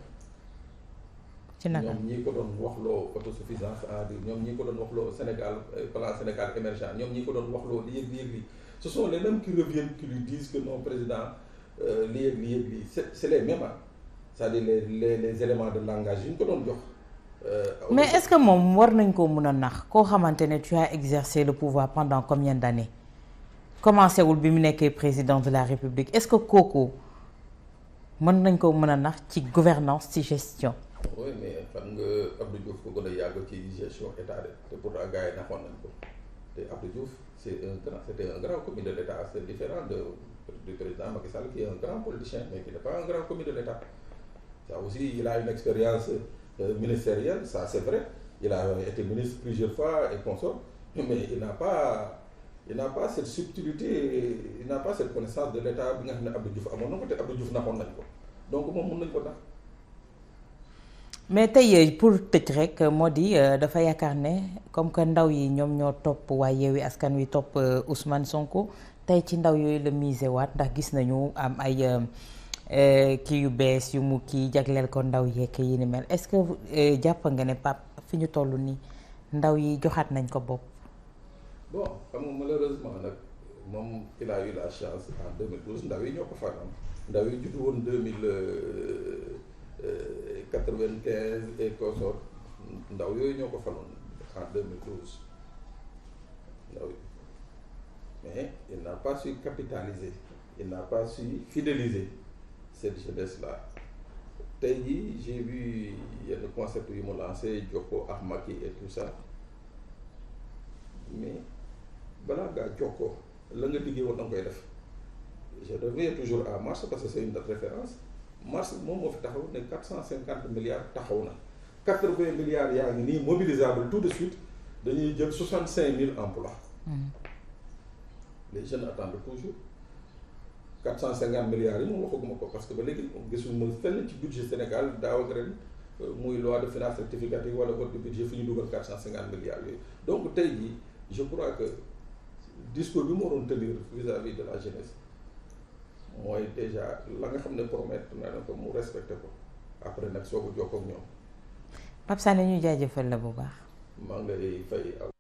ci naka ñoom ñii ko doon waxloo autosuffisance en riz ñoom ñii ko doon waxloo Sénégal plan Sénégal émergent ñoom ñii ko doon waxloo li yëg li ce sont les mêmes qui reviennent qui lui disent que non président li yëg li c'est les mêmes c'est-à-dire les éléments de langage yi ñu ko doon jox. mais est-ce que moom war nañ koo mën a nax koo xamante ne tu as exercé le pouvoir pendant combien d'années commencé wul bi mu nekkee président de la République est-ce que kooku mën nañ ko mën a nax ci gouvernance ci gestion. oui mais xam nga Abdou Diouf ko gën a yàgg ci gestion état de te pourtant gars yi naxoon nañ ko te Abdou Diouf c'était un grand commis de l'état c'est différent du président Macky Sall qui est un grand politicien mais qui n'est pas un grand commis de l'état ça aussi il a une expérience ministérielle ça c'est vrai il a été ministre plusieurs fois et consort mais il n'a pas cette subtilité il n'a pas cette connaissance de l'état bi nga xam ne Abdou Diouf amoon na ko te Abdou Diouf naxoon nañ ko donc moom mën nañ ko nax. mais tey pour tëj rek moo di dafa yaakaar ne comme que ndaw yi ñoom ñoo topp waaye Yewwi Askan Wi topp Ousmane Sonko tey ci ndaw yooyu la misé waat ndax gis nañu am ay kii yu bees yu mu kii jagleel ko ndaw yeeg yi ni mel est-ce que jàpp nga ne Pape fi ñu toll nii ndaw yi joxaat nañ ko bopp. bon xam nga malheureusement nag moom il a eu la chance en 2012 ndaw yi ñoo ko faral ndaw yi juddu woon 95 et consort ndaw yooyu ñoo ko faloon en 2012 ndaw yi mais il n'a pas su capitaliser il n'a pas su fidéliser cette jeunesse-là tey jii j'ai vu yenn concept yu mu lancé jokkoo ak Macky et tout ça mais balaa ngaa jokkoo la nga liggéey woon da nga koy def je reviens toujours à Mars parce que c'est une date référence Mars moom moo fi taxaw ne 450 milliards taxaw na 80 milliards yaa ngi nii mobilisables tout de suite dañuy jël 65 000 emplois. Les jeunes attendent toujours 450 milliards yi moom waxaguma ko parce que ba léegi gisuma fenn ci budget Sénégal daaw ak ren muy loi de finances rectificative wala vote du budget fi ñu dugal 450 milliards yooyu donc tey jii je crois que discours bi mu waroon tenir vis-à-vis de la jeunesse mooy déjà la nga xam ne promettre na ko mu respecté ko après nag soo ko jokkoo ak ñoom. Pape Sané ñu jaajëfal la bu baax. maa ngi lay fay aw.